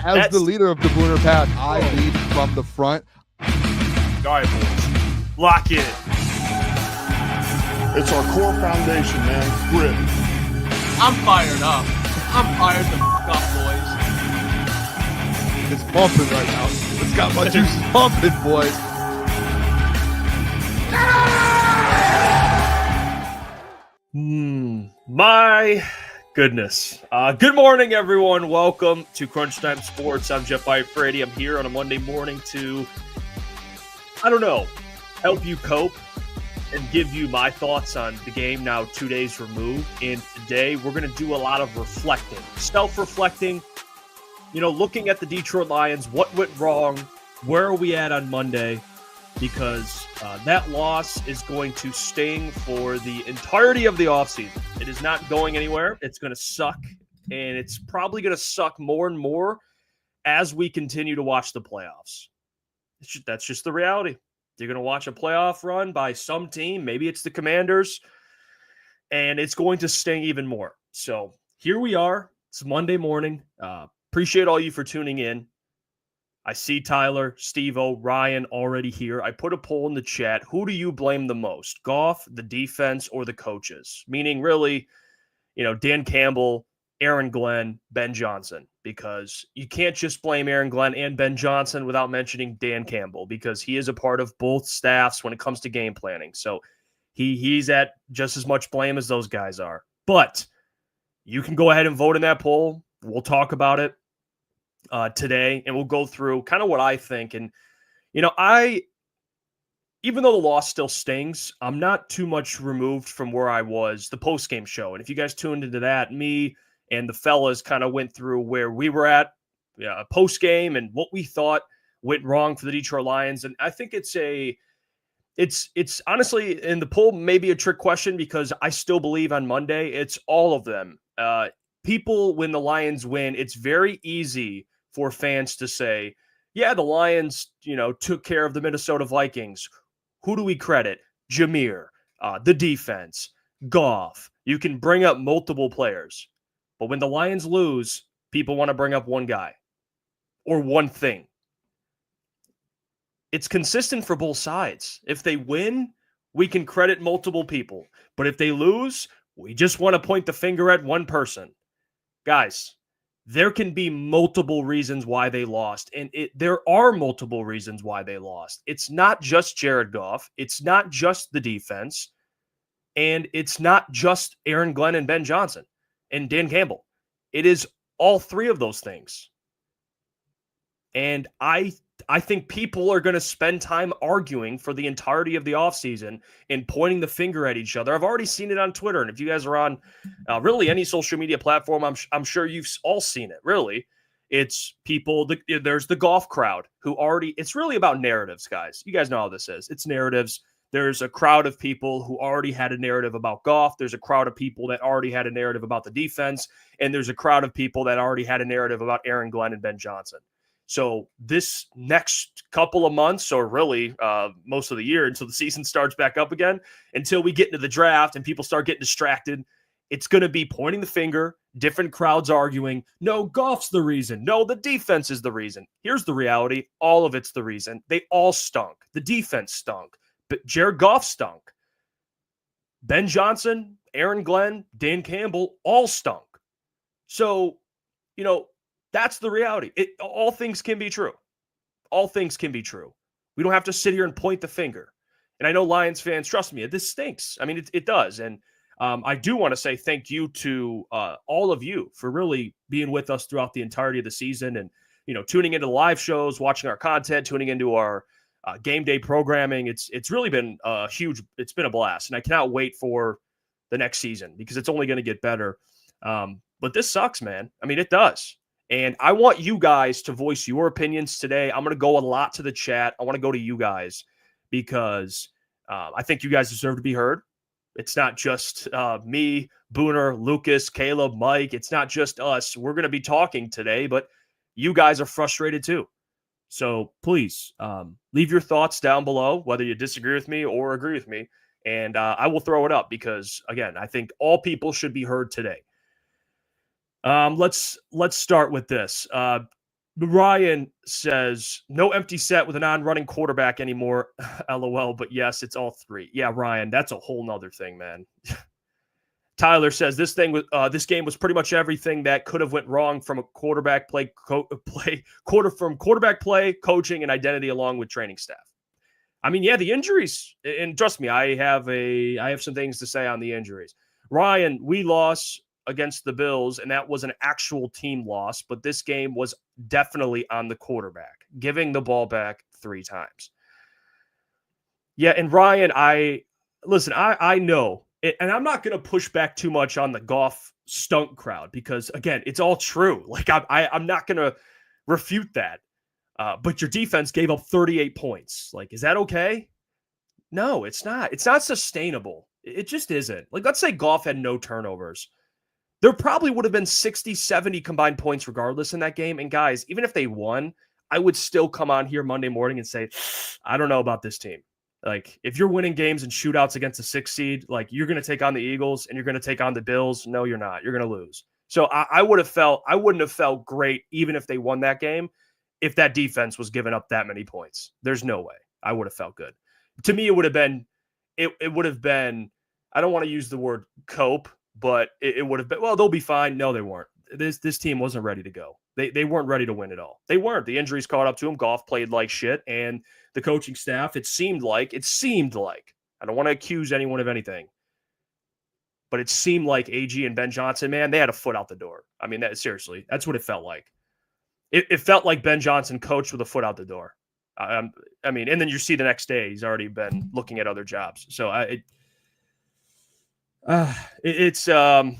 As the leader of the Booner Pack, I lead from the front. All right, boys. Lock in. It's our core foundation, man. Grit. I'm fired up. I'm fired the up, boys. It's pumping right now. It's got my juices pumping, boys. My goodness. Good morning, everyone. Welcome to Crunch Time Sports. I'm Jeff Iafrate. I'm here on a Monday morning to, help you cope and give you my thoughts on the game now 2 days removed. And today we're going to do a lot of reflecting, self-reflecting, looking at the Detroit Lions, what went wrong, where are we at on Monday, because that loss is going to sting for the entirety of the offseason. It is not going anywhere. It's going to suck, and it's probably going to suck more and more as we continue to watch the playoffs. That's just the reality. You're going to watch a playoff run by some team. Maybe it's the Commanders, and it's going to sting even more. So here we are. It's Monday morning. Appreciate all you for tuning in. I see Tyler, Steve-O, Ryan already here. I put a poll in the chat. Who do you blame the most? Goff, the defense, or the coaches? Meaning really, Dan Campbell, Aaron Glenn, Ben Johnson. Because you can't just blame Aaron Glenn and Ben Johnson without mentioning Dan Campbell, because he is a part of both staffs when it comes to game planning. So he's at just as much blame as those guys are. But you can go ahead and vote in that poll. We'll talk about it today, and we'll go through kind of what I think. And, even though the loss still stings, I'm not too much removed from where I was the post-game show. And if you guys tuned into that, me and the fellas kind of went through where we were at post-game and what we thought went wrong for the Detroit Lions. And I think it's honestly, in the poll, maybe a trick question, because I still believe on Monday, it's all of them. People, when the Lions win, it's very easy for fans to say, yeah, the Lions, took care of the Minnesota Vikings. Who do we credit? Jameer, the defense, Goff. You can bring up multiple players. But when the Lions lose, people want to bring up one guy or one thing. It's consistent for both sides. If they win, we can credit multiple people. But if they lose, we just want to point the finger at one person. Guys, there can be multiple reasons why they lost, and there are multiple reasons why they lost. It's not just Jared Goff. It's not just the defense, and it's not just Aaron Glenn and Ben Johnson and Dan Campbell. It is all three of those things. And I think people are going to spend time arguing for the entirety of the offseason and pointing the finger at each other. I've already seen it on Twitter. And if you guys are on really any social media platform, I'm sure you've all seen it. Really, it's people. There's the Goff crowd who already, it's really about narratives, guys. You guys know how this is. It's narratives. There's a crowd of people who already had a narrative about Goff. There's a crowd of people that already had a narrative about the defense. And there's a crowd of people that already had a narrative about Aaron Glenn and Ben Johnson. So this next couple of months, or really most of the year until the season starts back up again, until we get into the draft and people start getting distracted, it's going to be pointing the finger, different crowds arguing, no, Goff's the reason. No, the defense is the reason. Here's the reality. All of it's the reason. They all stunk. The defense stunk. But Jared Goff stunk. Ben Johnson, Aaron Glenn, Dan Campbell all stunk. So, that's the reality. All things can be true. All things can be true. We don't have to sit here and point the finger. And I know Lions fans, trust me, this stinks. I mean, it does. And I do want to say thank you to all of you for really being with us throughout the entirety of the season and, tuning into the live shows, watching our content, tuning into our game day programming. It's really been it's been a blast. And I cannot wait for the next season because it's only going to get better. But this sucks, man. I mean, it does. And I want you guys to voice your opinions today. I'm going to go a lot to the chat. I want to go to you guys because I think you guys deserve to be heard. It's not just me, Booner, Lukas, Caleb, Mike. It's not just us. We're going to be talking today, but you guys are frustrated too. So please leave your thoughts down below, whether you disagree with me or agree with me. And I will throw it up because, again, I think all people should be heard today. Let's start with this. Ryan says, no empty set with a non-running quarterback anymore. LOL, but yes, it's all three. Yeah, Ryan, that's a whole nother thing, man. Tyler says this game was pretty much everything that could have went wrong from a quarterback play, quarterback play, coaching, and identity, along with training staff. I mean, yeah, the injuries, and trust me, I have some things to say on the injuries. Ryan, we lost against the Bills, and that was an actual team loss, but this game was definitely on the quarterback, giving the ball back 3 times. Yeah, and Ryan, I know, and I'm not going to push back too much on the Goff stunk crowd because, again, it's all true. Like, I'm not going to refute that. But your defense gave up 38 points. Like, is that okay? No, it's not. It's not sustainable. It just isn't. Like, let's say Goff had no turnovers. There probably would have been 60, 70 combined points regardless in that game. And guys, even if they won, I would still come on here Monday morning and say, I don't know about this team. Like, if you're winning games and shootouts against a 6 seed, like, you're going to take on the Eagles and you're going to take on the Bills. No, you're not. You're going to lose. So I wouldn't have felt great even if they won that game if that defense was giving up that many points. There's no way I would have felt good. To me, it would have been, I don't want to use the word cope, but it would have been, well, they'll be fine. No, they weren't. This team wasn't ready to go. They weren't ready to win at all. They weren't. The injuries caught up to them. Goff played like shit. And the coaching staff, it seemed like, I don't want to accuse anyone of anything, but it seemed like AG and Ben Johnson, man, they had a foot out the door. I mean, seriously, that's what it felt like. It felt like Ben Johnson coached with a foot out the door. I mean, and then you see the next day, he's already been looking at other jobs. So it's a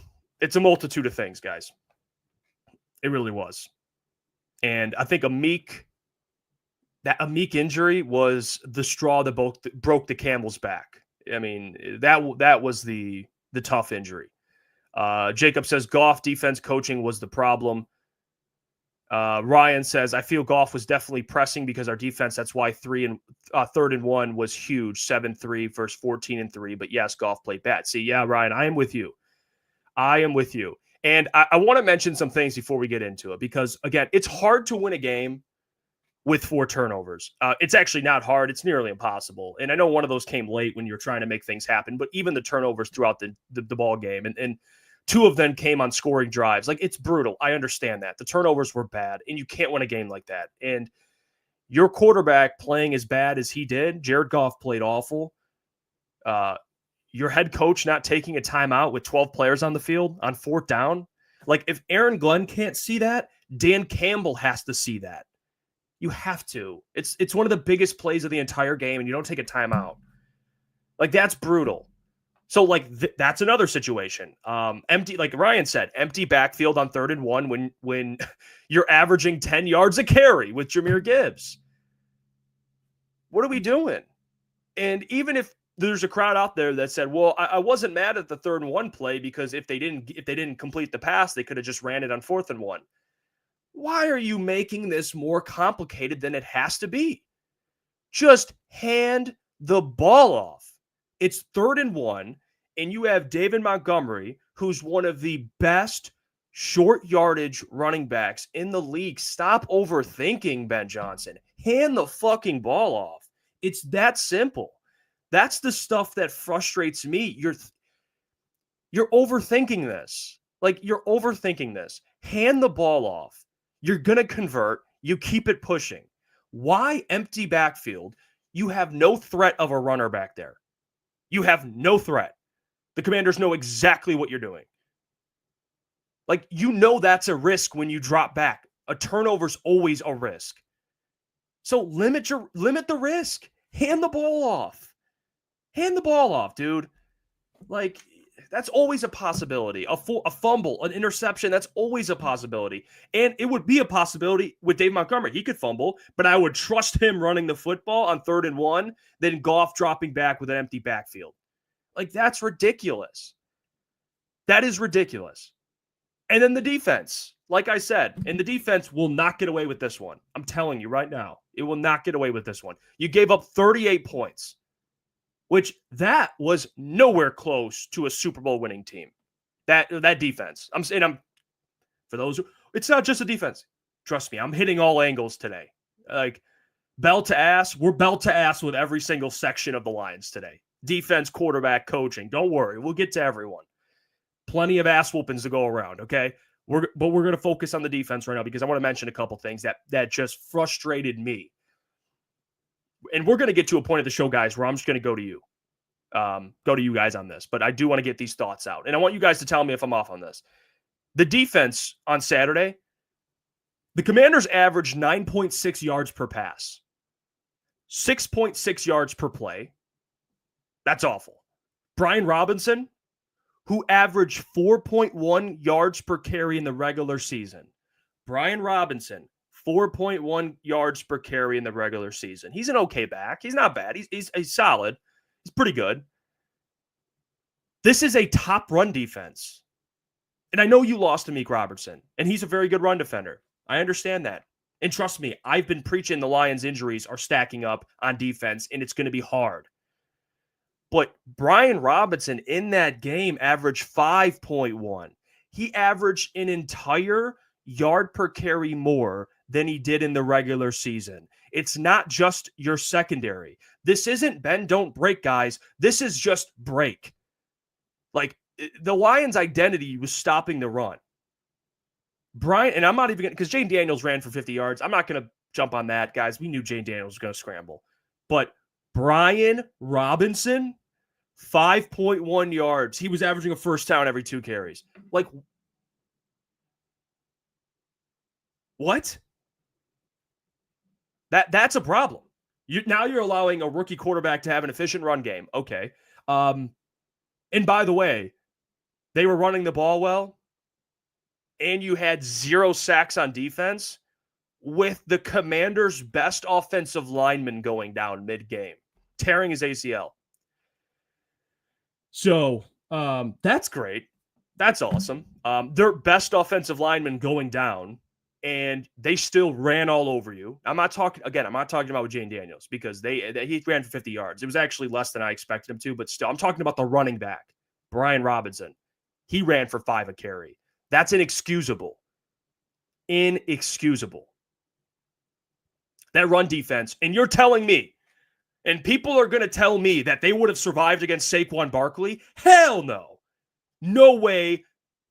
multitude of things, guys. It really was. And I think a Meek injury was the straw that broke the camel's back. I mean, that was the tough injury. Jacob says Goff defense coaching was the problem. Ryan says, I feel Goff was definitely pressing because our defense, that's why 3rd and 1 was huge, 7-3 versus 14-3. But yes, Goff played bad. See, yeah, Ryan, I am with you. And I want to mention some things before we get into it, because again, it's hard to win a game with 4 turnovers. It's actually not hard. It's nearly impossible. And I know one of those came late when you're trying to make things happen, but even the turnovers throughout the ball game and 2 of them came on scoring drives. Like, it's brutal. I understand that. The turnovers were bad, and you can't win a game like that. And your quarterback playing as bad as he did, Jared Goff played awful. Your head coach not taking a timeout with 12 players on the field on 4th down. Like, if Aaron Glenn can't see that, Dan Campbell has to see that. You have to. It's one of the biggest plays of the entire game, and you don't take a timeout. Like, that's brutal. So, like, that's another situation. Empty, like Ryan said, empty backfield on 3rd and 1 when you're averaging 10 yards a carry with Jahmyr Gibbs. What are we doing? And even if there's a crowd out there that said, well, I wasn't mad at the 3rd and 1 play because if they didn't complete the pass, they could have just ran it on 4th and 1. Why are you making this more complicated than it has to be? Just hand the ball off. It's 3rd and 1, and you have David Montgomery, who's one of the best short yardage running backs in the league. Stop overthinking, Ben Johnson. Hand the fucking ball off. It's that simple. That's the stuff that frustrates me. You're overthinking this. Like, you're overthinking this. Hand the ball off. You're going to convert. You keep it pushing. Why empty backfield? You have no threat of a runner back there. You have no threat. The Commanders know exactly what you're doing. Like, you know that's a risk when you drop back. A turnover's always a risk. So limit the risk. Hand the ball off. Hand the ball off, dude. Like, that's always a possibility. A fumble, an interception, that's always a possibility. And it would be a possibility with Dave Montgomery. He could fumble, but I would trust him running the football on 3rd and 1 than Goff dropping back with an empty backfield. Like, that's ridiculous. That is ridiculous. And then the defense, like I said, and the defense will not get away with this one. I'm telling you right now, it will not get away with this one. You gave up 38 points, which that was nowhere close to a Super Bowl winning team. That defense. For those who, it's not just a defense. Trust me, I'm hitting all angles today. Like, bell to ass, we're bell to ass with every single section of the Lions today. Defense, quarterback, coaching. Don't worry, we'll get to everyone. Plenty of ass whoopings to go around, okay? But we're going to focus on the defense right now because I want to mention a couple things that just frustrated me. And we're going to get to a point of the show, guys, where I'm just going to go to you guys on this. But I do want to get these thoughts out. And I want you guys to tell me if I'm off on this. The defense on Saturday, the Commanders averaged 9.6 yards per pass, 6.6 yards per play. That's awful. Brian Robinson, who averaged 4.1 yards per carry in the regular season. Brian Robinson, 4.1 yards per carry in the regular season. He's an okay back. He's not bad. He's solid. He's pretty good. This is a top run defense. And I know you lost to Meek Robertson, and he's a very good run defender. I understand that. And trust me, I've been preaching the Lions' injuries are stacking up on defense, and it's going to be hard. But Brian Robinson in that game averaged 5.1. He averaged an entire yard per carry more than he did in the regular season. It's not just your secondary. This isn't bend, don't break, guys. This is just break. Like, the Lions' identity was stopping the run. Brian, and I'm not even going to, because Jane Daniels ran for 50 yards. I'm not going to jump on that, guys. We knew Jane Daniels was going to scramble. But Brian Robinson, 5.1 yards. He was averaging a first down every 2 carries. Like, what? That's a problem. Now you're allowing a rookie quarterback to have an efficient run game. Okay. And by the way, they were running the ball well, and you had 0 sacks on defense with the Commanders' best offensive lineman going down mid-game, tearing his ACL. So that's great. That's awesome. Their best offensive lineman going down, and they still ran all over you. I'm not talking about with Jane Daniels because he ran for 50 yards. It was actually less than I expected him to, but still, I'm talking about the running back, Brian Robinson. He ran for 5 a carry. That's inexcusable. Inexcusable. That run defense, and you're telling me, and people are going to tell me that they would have survived against Saquon Barkley? Hell no. No way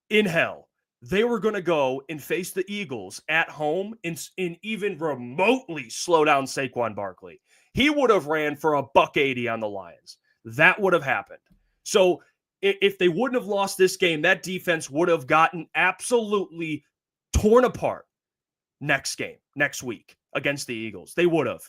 in hell. They were going to go and face the Eagles at home and even remotely slow down Saquon Barkley. He would have ran for $180 on the Lions. That would have happened. So if they wouldn't have lost this game, that defense would have gotten absolutely torn apart next week against the Eagles. They would have.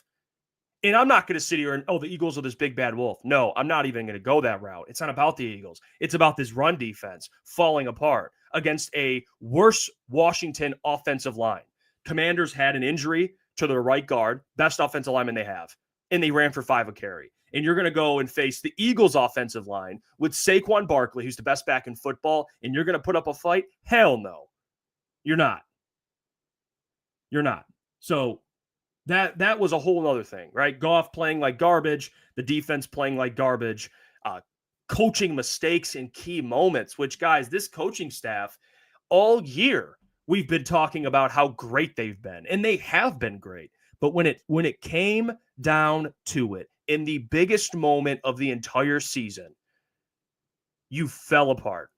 And I'm not going to sit here and, the Eagles are this big bad wolf. No, I'm not even going to go that route. It's not about the Eagles. It's about this run defense falling apart against a worse Washington offensive line. Commanders had an injury to their right guard, best offensive lineman they have, and they ran for 5 a carry. And you're going to go and face the Eagles offensive line with Saquon Barkley, who's the best back in football, and you're going to put up a fight? Hell no. You're not. You're not. So that was a whole other thing, right? Goff playing like garbage, the defense playing like garbage, coaching mistakes in key moments, which, guys, this coaching staff all year, we've been talking about how great they've been, and they have been great. But when it came down to it, in the biggest moment of the entire season, you fell apart.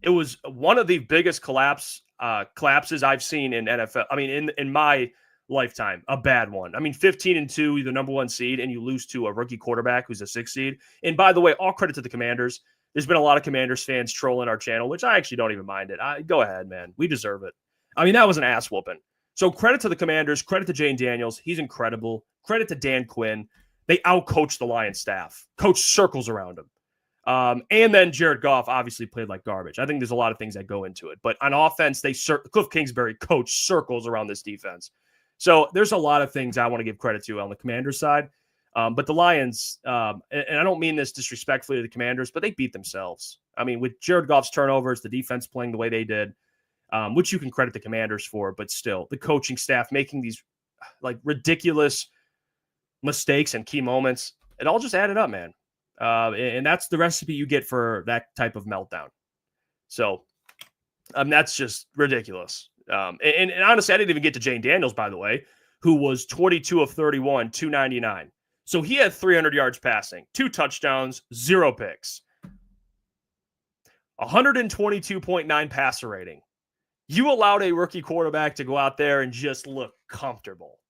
It was one of the biggest collapses I've seen in NFL. I mean, in my lifetime, a bad one. I mean, 15-2, you're the number 1 seed, and you lose to a rookie quarterback who's a 6th seed. And by the way, all credit to the Commanders. There's been a lot of Commanders fans trolling our channel, which I actually don't even mind it. Go ahead, man. We deserve it. I mean, that was an ass whooping. So credit to the Commanders, credit to Jane Daniels. He's incredible. Credit to Dan Quinn. They outcoached the Lions staff, coached circles around him. And then Jared Goff obviously played like garbage. I think there's a lot of things that go into it. But on offense, Cliff Kingsbury coached circles around this defense. So there's a lot of things I want to give credit to on the Commanders side. But the Lions, and I don't mean this disrespectfully to the Commanders, but they beat themselves. I mean, with Jared Goff's turnovers, the defense playing the way they did, which you can credit the Commanders for, but still, the coaching staff making these like ridiculous mistakes and key moments, it all just added up, man. And that's the recipe you get for that type of meltdown. So that's just ridiculous. And honestly, I didn't even get to Jane Daniels, by the way, who was 22 of 31, 299. So he had 300 yards passing, 2 touchdowns, 0 picks, 122.9 passer rating. You allowed a rookie quarterback to go out there and just look comfortable.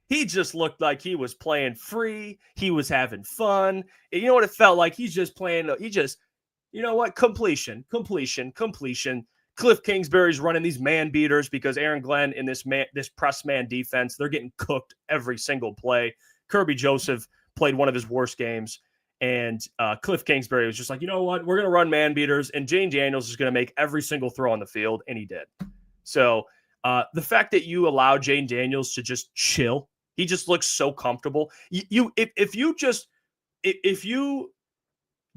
He just looked like he was playing free. He was having fun. And you know what it felt like? He's just playing. You know what? Completion. Cliff Kingsbury's running these man beaters because Aaron Glenn in this press man defense, they're getting cooked every single play. Kirby Joseph played one of his worst games. And Cliff Kingsbury was just like, you know what? We're going to run man beaters. And Jane Daniels is going to make every single throw on the field. And he did. So the fact that you allow Jane Daniels to just chill, he just looks so comfortable. If you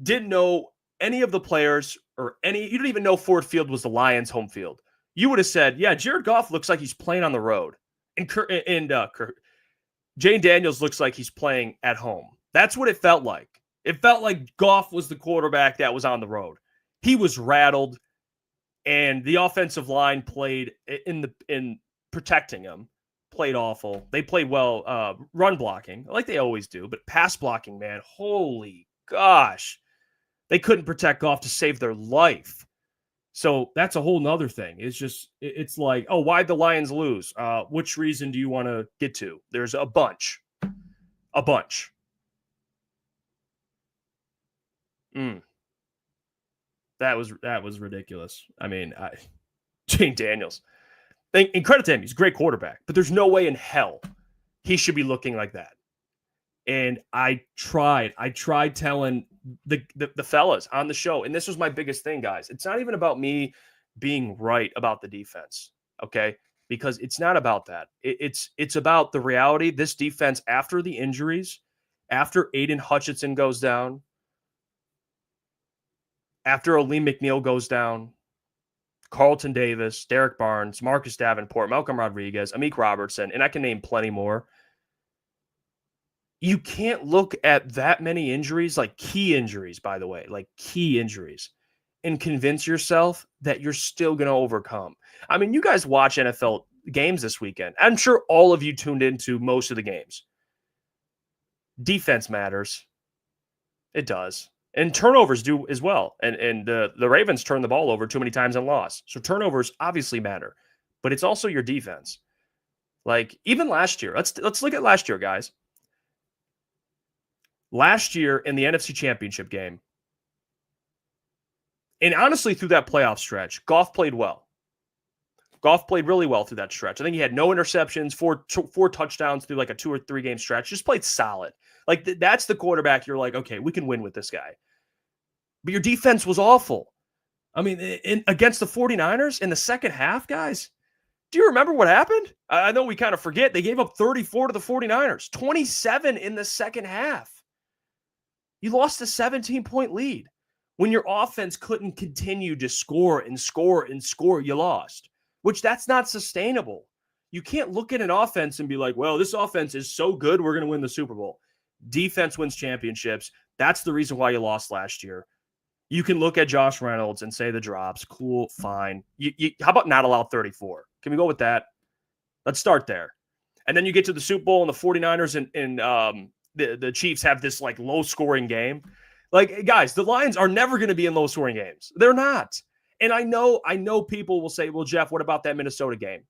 didn't know any of the players you didn't even know Ford Field was the Lions' home field, you would have said, yeah, Jared Goff looks like he's playing on the road. And Jane Daniels looks like he's playing at home. That's what it felt like. It felt like Goff was the quarterback that was on the road. He was rattled, and the offensive line played in protecting him. Played awful. They played well run blocking, like they always do, but pass blocking, man, holy gosh. They couldn't protect Goff to save their life. So that's a whole nother thing. It's like, oh, why'd the Lions lose? Which reason do you want to get to? There's a bunch. That was ridiculous. I mean, Jane Daniels. And credit to him, he's a great quarterback, but there's no way in hell he should be looking like that. And I tried telling the fellas on the show, and this was my biggest thing, guys. It's not even about me being right about the defense, okay? Because it's not about that. It's about the reality. This defense, after the injuries, after Aiden Hutchinson goes down, after Aleem McNeil goes down, Carlton Davis, Derek Barnes, Marcus Davenport, Malcolm Rodriguez, Amik Robertson, and I can name plenty more. You can't look at that many injuries, like key injuries, by the way, like key injuries, and convince yourself that you're still going to overcome. I mean, you guys watch NFL games this weekend. I'm sure all of you tuned into most of the games. Defense matters. It does. And turnovers do as well. And the Ravens turn the ball over too many times and lost. So turnovers obviously matter. But it's also your defense. Like, even last year. Let's look at last year, guys. Last year in the NFC Championship game, and honestly through that playoff stretch, Goff played well. Goff played really well through that stretch. I think he had no interceptions, four touchdowns through like a 2 or 3 game stretch. Just played solid. Like that's the quarterback you're like, okay, we can win with this guy. But your defense was awful. I mean, against the 49ers in the second half, guys, do you remember what happened? I know we kind of forget. They gave up 34 to the 49ers, 27 in the second half. You lost a 17-point lead. When your offense couldn't continue to score and score and score, you lost, which that's not sustainable. You can't look at an offense and be like, well, this offense is so good, we're going to win the Super Bowl. Defense wins championships. That's the reason why you lost last year. You can look at Josh Reynolds and say the drops, cool, fine. How about not allow 34? Can we go with that? Let's start there. And then you get to the Super Bowl and the 49ers and the Chiefs have this like low scoring game. Like, guys, the Lions are never going to be in low scoring games. They're not. And I know people will say, well, Jeff, what about that Minnesota game?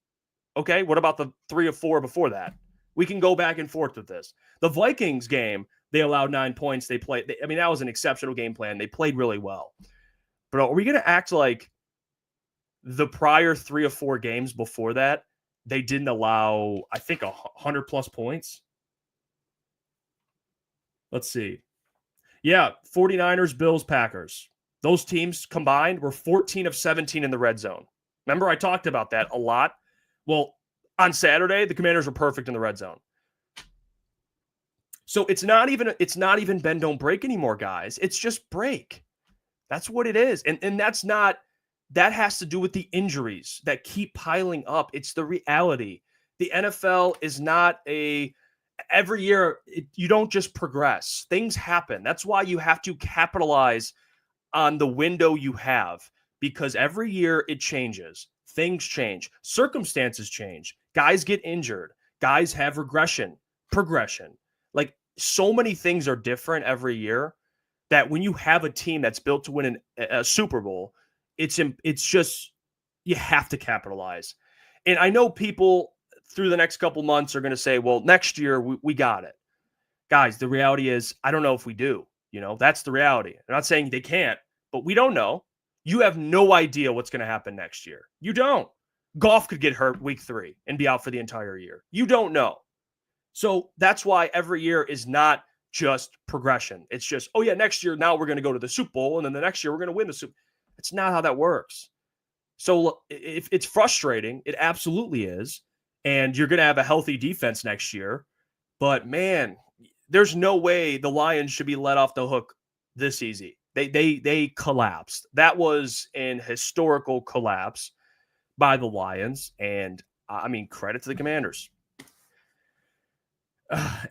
Okay. What about the 3 or 4 before that? We can go back and forth with this. The Vikings game, they allowed 9 points. That was an exceptional game plan. They played really well. But are we going to act like the prior 3 or 4 games before that, they didn't allow, I think, 100 plus points? Let's see. Yeah, 49ers, Bills, Packers. Those teams combined were 14 of 17 in the red zone. Remember, I talked about that a lot. Well, on Saturday, the Commanders were perfect in the red zone. So it's not even bend, don't break anymore, guys. It's just break. That's what it is. And that has to do with the injuries that keep piling up. It's the reality. The NFL is not every year, you don't just progress. Things happen. That's why you have to capitalize on the window you have, because every year it changes. things change, circumstances change, guys get injured, guys have progression. Like so many things are different every year that when you have a team that's built to win a Super Bowl, it's just, you have to capitalize. And I know people through the next couple months are going to say, well, next year we got it. Guys, the reality is, I don't know if we do. That's the reality. I'm not saying they can't, but we don't know. You have no idea what's going to happen next year. You don't. Goff could get hurt week 3 and be out for the entire year. You don't know. So that's why every year is not just progression. It's just, oh yeah, next year, now we're going to go to the Super Bowl, and then the next year we're going to win the Super Bowl. It's not how that works. So if it's frustrating, it absolutely is. And you're going to have a healthy defense next year. But man, there's no way the Lions should be let off the hook this easy. They collapsed. That was an historical collapse by the Lions. And I mean, credit to the Commanders.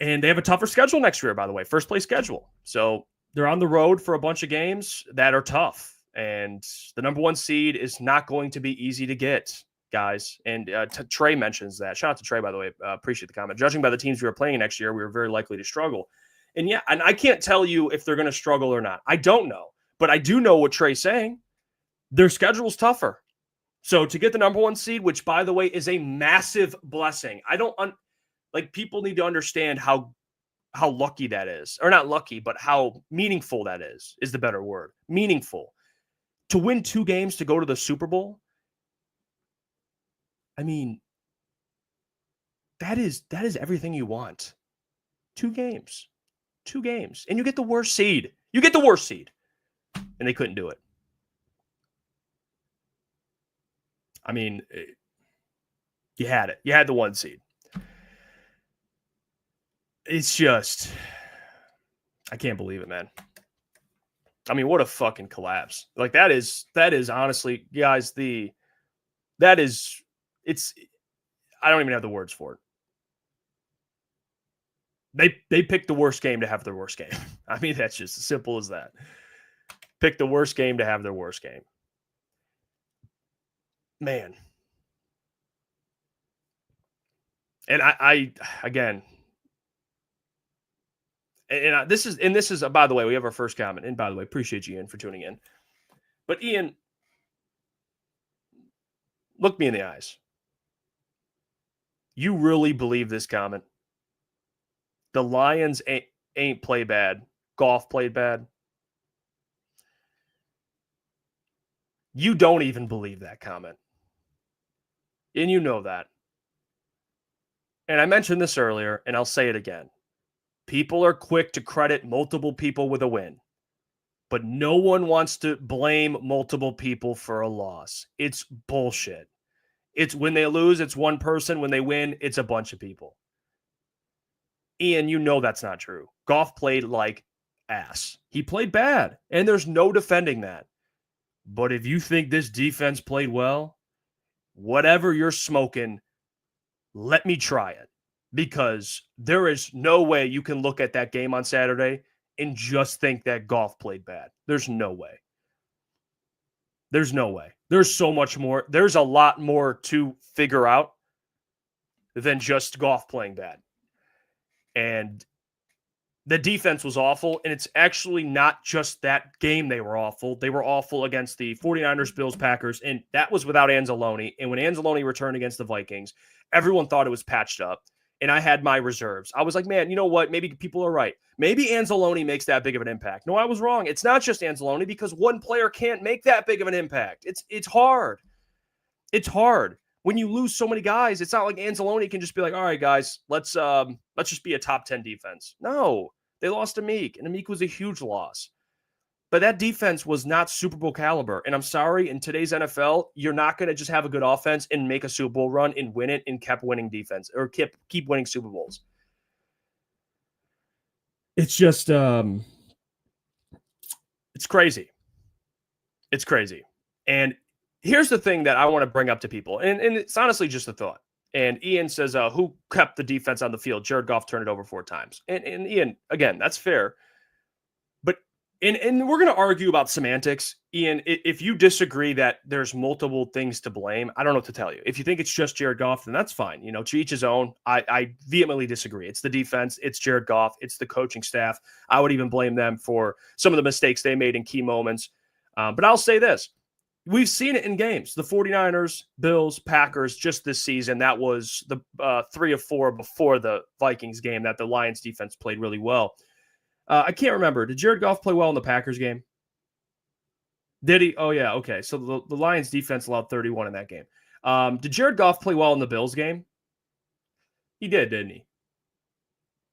And they have a tougher schedule next year, by the way, first place schedule. So they're on the road for a bunch of games that are tough. And the number 1 seed is not going to be easy to get, guys. And Trey mentions that. Shout out to Trey, by the way. Appreciate the comment. Judging by the teams we were playing next year, we were very likely to struggle. And yeah, and I can't tell you if they're going to struggle or not. I don't know. But I do know what Trey's saying. Their schedule's tougher. So to get the number 1 seed, which, by the way, is a massive blessing. People need to understand how lucky that is. Or not lucky, but how meaningful that is the better word. Meaningful. To win 2 games to go to the Super Bowl, I mean, that is everything you want. 2 games. 2 games. And you get the worst seed. And they couldn't do it. I mean, you had it. You had the 1 seed. It's just, I can't believe it, man. I mean, what a fucking collapse. Like that is honestly, guys, I don't even have the words for it. They picked the worst game to have their worst game. I mean, that's just as simple as that. Pick the worst game to have their worst game. Man. And I again, and this is, by the way, we have our first comment. And by the way, appreciate you, Ian, for tuning in. But Ian, look me in the eyes. You really believe this comment? The Lions ain't play bad. Goff played bad. You don't even believe that comment. And you know that. And I mentioned this earlier, and I'll say it again. People are quick to credit multiple people with a win, but no one wants to blame multiple people for a loss. It's bullshit. It's when they lose, it's one person. When they win, it's a bunch of people. Ian, you know that's not true. Goff played like ass. He played bad, and there's no defending that. But if you think this defense played well, whatever you're smoking, let me try it. Because there is no way you can look at that game on Saturday and just think that Goff played bad. There's no way. There's no way. There's so much more. There's a lot more to figure out than just Goff playing bad. And the defense was awful, and it's actually not just that game they were awful. They were awful against the 49ers, Bills, Packers, and that was without Anzalone. And when Anzalone returned against the Vikings, everyone thought it was patched up. And I had my reserves. I was like, man, you know what? Maybe people are right. Maybe Anzalone makes that big of an impact. No, I was wrong. It's not just Anzalone, because one player can't make that big of an impact. It's hard. It's hard. When you lose so many guys, it's not like Anzalone can just be like, all right, guys, let's just be a top 10 defense. No, they lost to Meek, and Meek was a huge loss. But that defense was not Super Bowl caliber. And I'm sorry, in today's NFL, you're not going to just have a good offense and make a Super Bowl run and win it and keep winning defense or keep winning Super Bowls. It's just, it's crazy. It's crazy. And here's the thing that I want to bring up to people. And it's honestly just a thought. And Ian says, who kept the defense on the field? Jared Goff turned it over 4 times. And Ian, again, that's fair. And we're going to argue about semantics. Ian, if you disagree that there's multiple things to blame, I don't know what to tell you. If you think it's just Jared Goff, then that's fine. To each his own. I vehemently disagree. It's the defense. It's Jared Goff. It's the coaching staff. I would even blame them for some of the mistakes they made in key moments. But I'll say this. We've seen it in games. The 49ers, Bills, Packers, just this season. That was the 3 of 4 before the Vikings game that the Lions defense played really well. I can't remember. Did Jared Goff play well in the Packers game? Did he? Oh, yeah. Okay. So the Lions defense allowed 31 in that game. Did Jared Goff play well in the Bills game? He did, didn't he?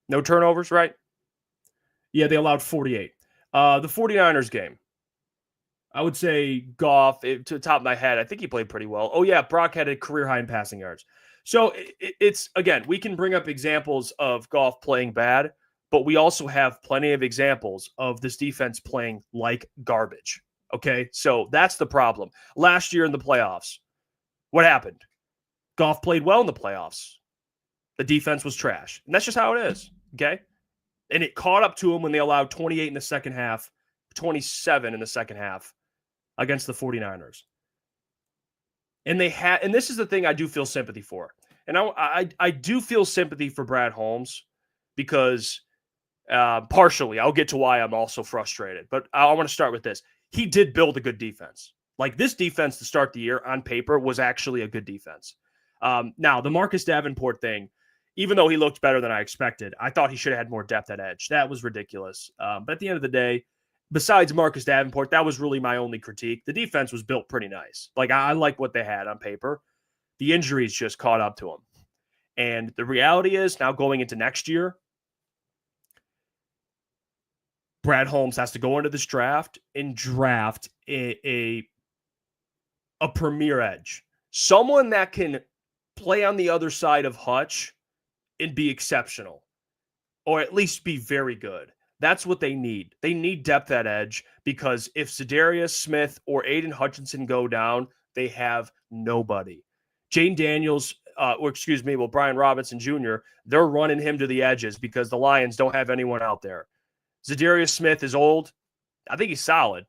No turnovers, right? Yeah, they allowed 48. The 49ers game. I would say Goff, to the top of my head, I think he played pretty well. Oh, yeah, Brock had a career high in passing yards. So it's, again, we can bring up examples of Goff playing bad, but we also have plenty of examples of this defense playing like garbage. Okay, so that's the problem. Last year in the playoffs, what happened? Goff played well in the playoffs. The defense was trash. And that's just how it is, okay? And it caught up to them when they allowed 28 in the second half, 27 in the second half against the 49ers. And and this is the thing I do feel sympathy for. And I do feel sympathy for Brad Holmes because partially, I'll get to why I'm also frustrated. But I want to start with this. He did build a good defense. Like this defense to start the year on paper was actually a good defense. Now, the Marcus Davenport thing, even though he looked better than I expected, I thought he should have had more depth at edge. That was ridiculous. But at the end of the day, besides Marcus Davenport, that was really my only critique. The defense was built pretty nice. Like I like what they had on paper. The injuries just caught up to them. And the reality is now going into next year, Brad Holmes has to go into this draft and draft a premier edge. Someone that can play on the other side of Hutch and be exceptional, or at least be very good. That's what they need. They need depth at edge because if Za'Darius Smith or Aiden Hutchinson go down, they have nobody. Jane Daniels, Brian Robinson Jr., they're running him to the edges because the Lions don't have anyone out there. Za'Darius Smith is old. I think he's solid,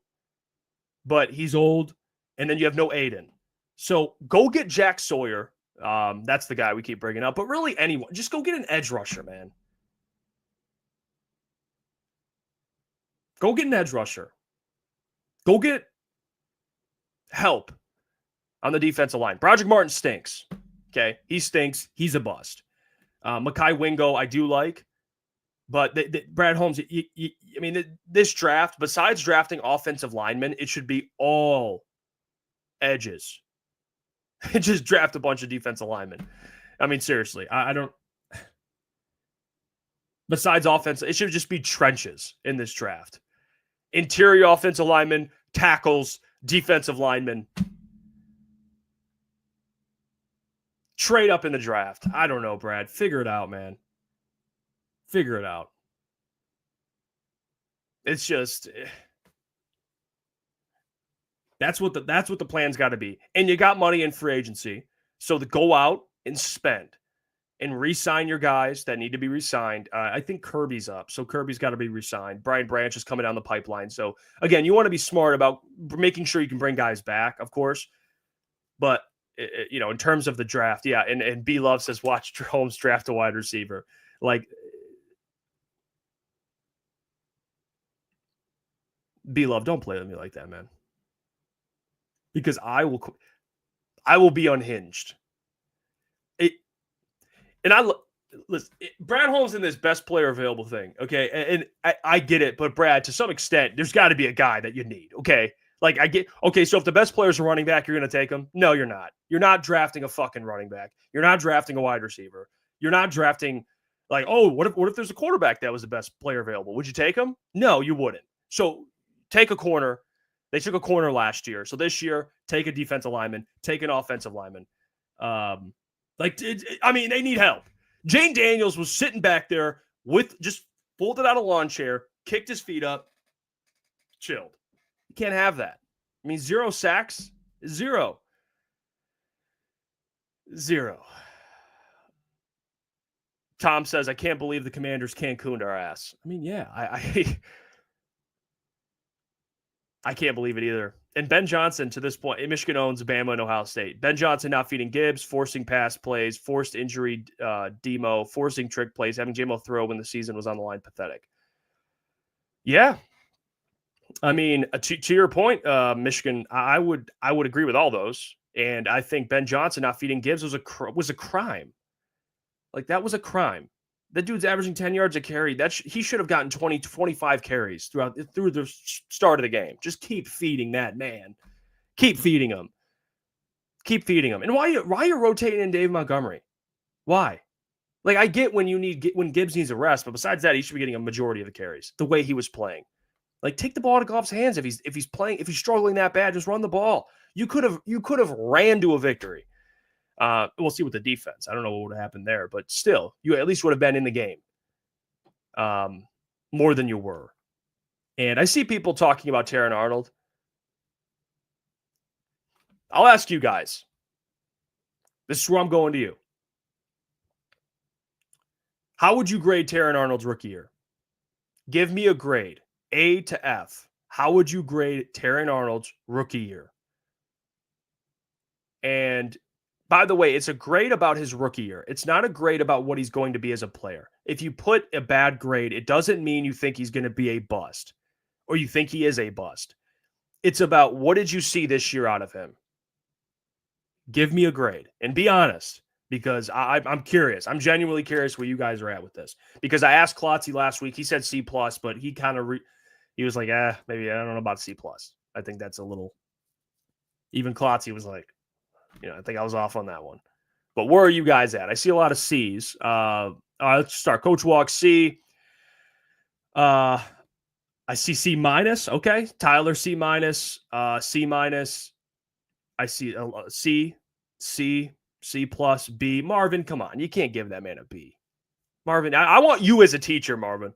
but he's old. And then you have no Aiden. So go get Jack Sawyer. That's the guy we keep bringing up. But really anyone. Just go get an edge rusher, man. Go get an edge rusher. Go get help on the defensive line. Broderick Martin stinks. Okay? He stinks. He's a bust. Mekhi Wingo, I do like. But Brad Holmes, this draft, besides drafting offensive linemen, it should be all edges. Just draft a bunch of defensive linemen. I mean, seriously, I don't. Besides offense, it should just be trenches in this draft. Interior offensive linemen, tackles, defensive linemen. Trade up in the draft. I don't know, Brad. Figure it out, man. Figure it out. It's just that's what the plan's got to be. And you got money in free agency, so to go out and spend and re-sign your guys that need to be re-signed. I think Kirby's up, so Kirby's got to be re-signed. Brian Branch is coming down the pipeline. So again, you want to be smart about making sure you can bring guys back, of course. But in terms of the draft, yeah. And B Love says watch Holmes draft a wide receiver. Like. B-Love, don't play with me like that, man. Because I will be unhinged. Listen, Brad Holmes in this best player available thing, okay? And I get it, but Brad, to some extent, there's got to be a guy that you need, okay? Like, so if the best player's a running back, you're going to take him? No, you're not. You're not drafting a fucking running back. You're not drafting a wide receiver. You're not drafting, like, oh, what if there's a quarterback that was the best player available? Would you take him? No, you wouldn't. So take a corner. They took a corner last year. So this year, take a defensive lineman, take an offensive lineman. They need help. Jane Daniels was sitting back there with just folded out a lawn chair, kicked his feet up, chilled. You can't have that. I mean, 0 sacks, 0. Tom says, I can't believe the Commanders Cancuned our ass. I mean, yeah, I can't believe it either. And Ben Johnson, to this point, Michigan owns Bama and Ohio State. Ben Johnson not feeding Gibbs, forcing pass plays, forced injury demo, forcing trick plays, having J-Mo throw when the season was on the line. Pathetic. Yeah. I mean, to your point, Michigan, I would agree with all those. And I think Ben Johnson not feeding Gibbs was a crime. Like, that was a crime. That dude's averaging 10 yards a carry. He should have gotten 20 to 25 carries through the start of the game. Just keep feeding that man. Keep feeding him. Keep feeding him. And why are you rotating in Dave Montgomery? Why? Like, I get when Gibbs needs a rest, but besides that, he should be getting a majority of the carries the way he was playing. Like, take the ball out of Goff's hands if he's struggling that bad. Just run the ball. You could have ran to a victory. We'll see with the defense. I don't know what would have happened there, but still, you at least would have been in the game more than you were. And I see people talking about Terran Arnold. I'll ask you guys. This is where I'm going to you. How would you grade Terran Arnold's rookie year? Give me a grade, A to F. How would you grade Terran Arnold's rookie year? And by the way, it's a grade about his rookie year. It's not a grade about what he's going to be as a player. If you put a bad grade, it doesn't mean you think he's going to be a bust or you think he is a bust. It's about what did you see this year out of him? Give me a grade and be honest, because I'm curious. I'm genuinely curious where you guys are at with this, because I asked Klotz last week. He said C+, but he kind of he was like, maybe I don't know about C+. I think that's a little. Even Klotz was like, I think I was off on that one. But where are you guys at? I see a lot of C's. Let's start. Coach Walk, C. I see C-. Okay. Tyler, C-. C-. I see C+, B. Marvin, come on. You can't give that man a B. Marvin, I want you as a teacher, Marvin.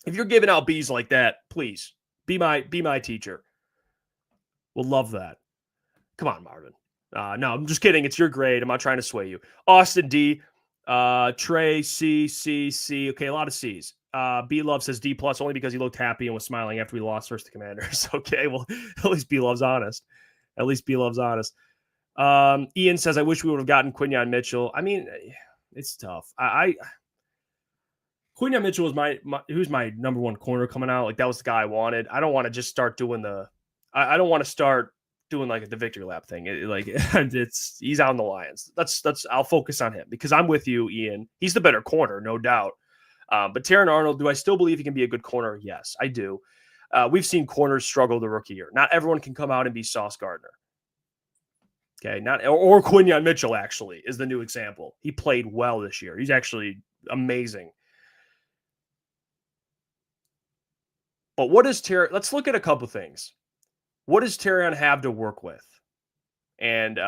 If you're giving out B's like that, please be my teacher. We'll love that. Come on, Marvin. No, I'm just kidding. It's your grade. I'm not trying to sway you. Austin, D. Trey, C. Okay, a lot of C's. B-Love says D+ only because he looked happy and was smiling after we lost versus the Commanders. Okay, well, at least B-Love's honest. Ian says, I wish we would have gotten Quinyon Mitchell. I mean, it's tough. Quinyon Mitchell was who's my number one corner coming out. Like, that was the guy I wanted. I don't want to just start doing I don't want to start doing like the victory lap thing. He's out in the Lions. I'll focus on him because I'm with you, Ian. He's the better corner, no doubt. But Terran Arnold, do I still believe he can be a good corner? Yes, I do. We've seen corners struggle the rookie year. Not everyone can come out and be Sauce Gardner. Okay, or Quinyon Mitchell actually is the new example. He played well this year. He's actually amazing. But what does Terran? Let's look at a couple things. What does Terran have to work with? And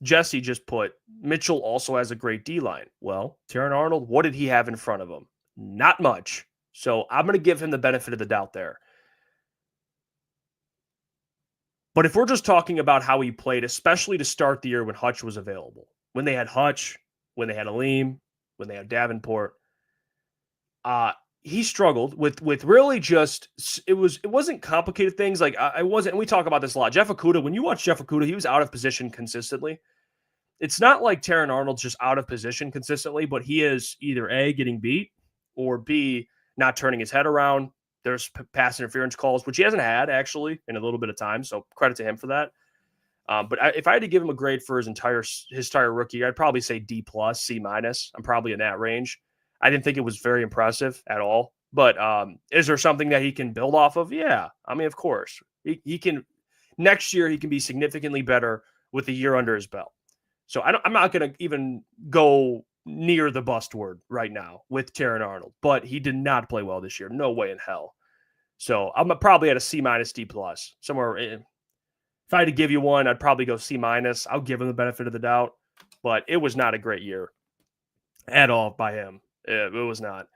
Jesse just put, Mitchell also has a great D-line. Well, Terran Arnold, what did he have in front of him? Not much. So I'm going to give him the benefit of the doubt there. But if we're just talking about how he played, especially to start the year when Hutch was available, when they had Hutch, when they had Aleem, when they had Davenport, he struggled with really just, it wasn't complicated things. Like I wasn't, and we talk about this a lot. Jeff Okudah, when you watch Jeff Okudah, he was out of position consistently. It's not like Terran Arnold's just out of position consistently, but he is either A, getting beat, or B, not turning his head around. There's pass interference calls, which he hasn't had actually in a little bit of time. So credit to him for that. But if I had to give him a grade for his entire rookie year, I'd probably say D+, C-. I'm probably in that range. I didn't think it was very impressive at all. But is there something that he can build off of? Yeah. I mean, of course. He can. Next year, he can be significantly better with a year under his belt. So I'm not going to even go near the bust word right now with Terran Arnold. But he did not play well this year. No way in hell. So I'm probably at a C-, D+. Somewhere. If I had to give you one, I'd probably go C-. I'll give him the benefit of the doubt. But it was not a great year at all by him. It was not.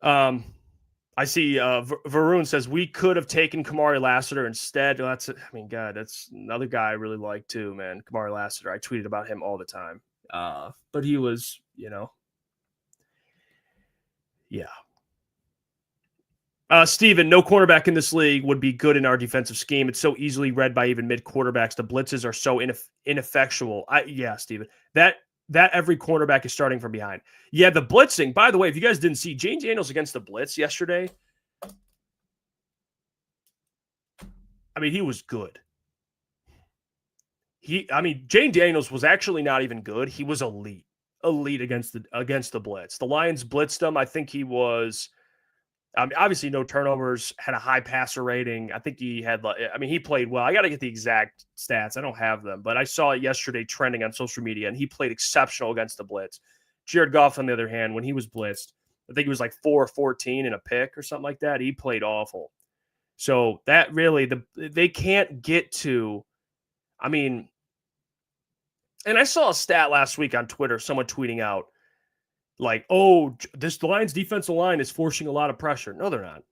I see Varun says we could have taken Kamari Lassiter instead. That's another guy I really like too, man. Kamari Lassiter. I tweeted about him all the time. But he was, yeah. Steven, no cornerback in this league would be good in our defensive scheme. It's so easily read by even mid quarterbacks. The blitzes are so ineffectual. Yeah, Steven, that every cornerback is starting from behind. Yeah, the blitzing, by the way, if you guys didn't see Jane Daniels against the blitz yesterday, I mean, he was good. Jane Daniels was actually not even good. He was elite against the blitz. The Lions blitzed him. I think he was, obviously no turnovers, had a high passer rating. I think he had, he played well. I got to get the exact stats. I don't have them, but I saw it yesterday trending on social media, and he played exceptional against the blitz. Jared Goff, on the other hand, when he was blitzed, I think he was like 4-14 in a pick or something like that. He played awful. So that really, they can't get to, and I saw a stat last week on Twitter, someone tweeting out, like, oh, this Lions defensive line is forcing a lot of pressure. No, they're not.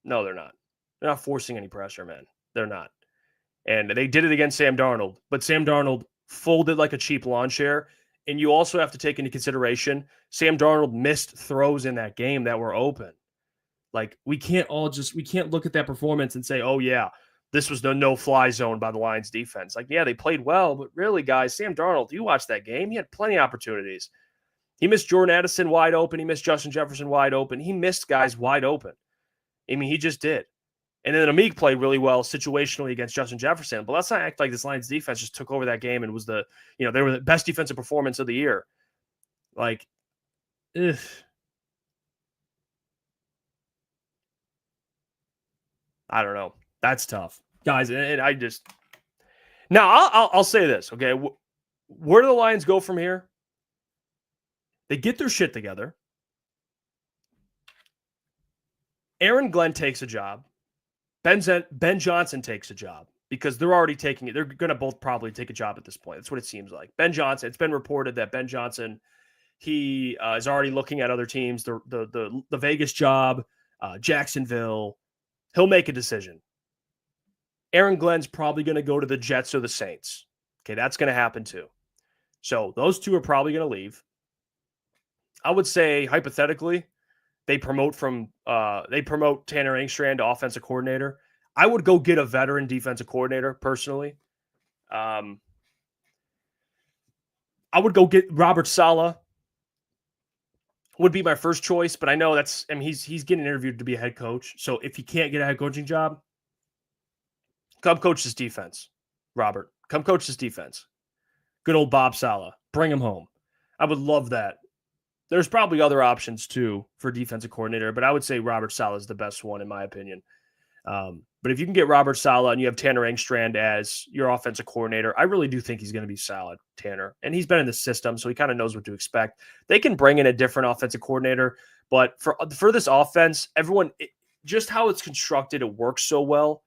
They're not forcing any pressure, man. They're not. And they did it against Sam Darnold, but Sam Darnold folded like a cheap lawn chair. And you also have to take into consideration Sam Darnold missed throws in that game that were open. Like, we can't look at that performance and say, oh, yeah, this was the no-fly zone by the Lions defense. Like, yeah, they played well, but really, guys, Sam Darnold, you watched that game, he had plenty of opportunities. He missed Jordan Addison wide open. He missed Justin Jefferson wide open. He missed guys wide open. He just did. And then Amik played really well situationally against Justin Jefferson. But let's not act like this Lions defense just took over that game and was they were the best defensive performance of the year. Like, ugh. I don't know. That's tough, guys. And I just now I'll say this, okay? Where do the Lions go from here? They get their shit together. Aaron Glenn takes a job. Ben Johnson takes a job because they're already taking it. They're going to both probably take a job at this point. That's what it seems like. Ben Johnson, it's been reported that Ben Johnson, he is already looking at other teams, the Vegas job, Jacksonville. He'll make a decision. Aaron Glenn's probably going to go to the Jets or the Saints. Okay, that's going to happen too. So those two are probably going to leave. I would say, hypothetically, they promote Tanner Engstrand to offensive coordinator. I would go get a veteran defensive coordinator, personally. I would go get Robert Saleh. Would be my first choice, but I know he's getting interviewed to be a head coach. So if he can't get a head coaching job, come coach this defense, Robert. Come coach this defense. Good old Bob Saleh. Bring him home. I would love that. There's probably other options too for defensive coordinator, but I would say Robert Saleh is the best one in my opinion. But if you can get Robert Saleh and you have Tanner Engstrand as your offensive coordinator, I really do think he's going to be solid, Tanner. And he's been in the system, so he kind of knows what to expect. They can bring in a different offensive coordinator, but for this offense, just how it's constructed, it works so well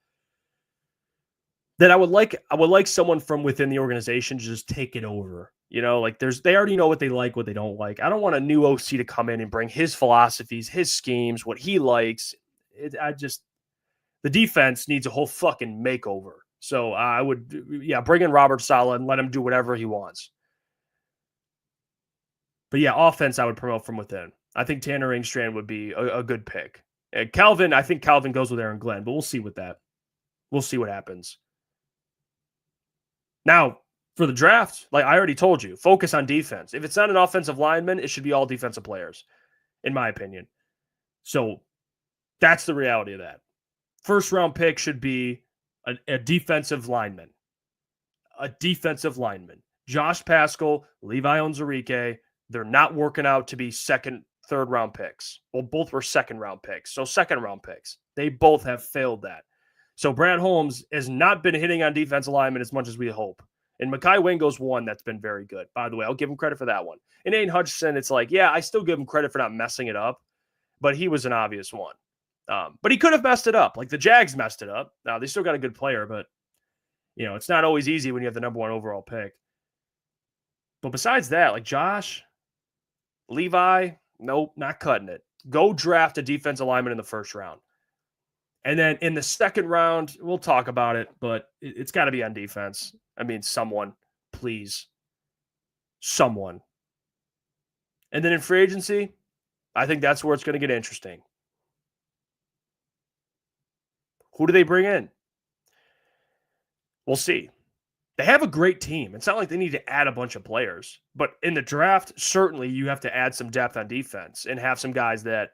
that I would like someone from within the organization to just take it over. They already know what they like, what they don't like. I don't want a new OC to come in and bring his philosophies, his schemes, what he likes. The defense needs a whole fucking makeover. So I would, bring in Robert Saleh and let him do whatever he wants. But yeah, offense I would promote from within. I think Tanner Engstrand would be a good pick. And Calvin, I think Calvin goes with Aaron Glenn, but we'll see with that. We'll see what happens. Now, for the draft, like I already told you, focus on defense. If it's not an offensive lineman, it should be all defensive players, in my opinion. So that's the reality of that. First round pick should be a defensive lineman. A defensive lineman. Josh Paschal, Levi Onwuzurike, they're not working out to be second, third round picks. Well, both were second round picks. So second round picks. They both have failed that. So Brad Holmes has not been hitting on defensive linemen as much as we hope. And Mekhi Wingo's one that's been very good. By the way, I'll give him credit for that one. And Aiden Hutchinson, it's like, yeah, I still give him credit for not messing it up, but he was an obvious one. But he could have messed it up. Like the Jags messed it up. Now, they still got a good player, but, it's not always easy when you have the number one overall pick. But besides that, like Josh, Levi, nope, not cutting it. Go draft a defensive lineman in the first round. And then in the second round, we'll talk about it, but it's got to be on defense. Someone, please. Someone. And then in free agency, I think that's where it's going to get interesting. Who do they bring in? We'll see. They have a great team. It's not like they need to add a bunch of players. But in the draft, certainly you have to add some depth on defense and have some guys that,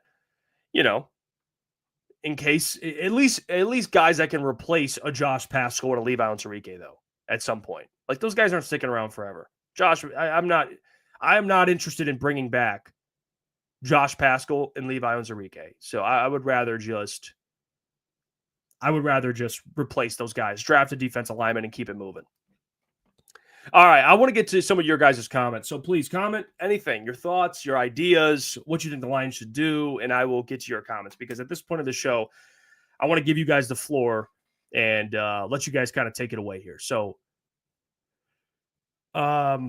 in case, at least guys that can replace a Josh Paschal or a Levi Onwuzurike, though, at some point. Like, those guys aren't sticking around forever. Josh, I'm not interested in bringing back Josh Paschal and Levi Onwuzurike. So I would rather just replace those guys, draft a defensive lineman, and keep it moving. All right, I want to get to some of your guys' comments. So please comment anything, your thoughts, your ideas, what you think the Lions should do, and I will get to your comments because at this point of the show, I want to give you guys the floor and let you guys kind of take it away here. So I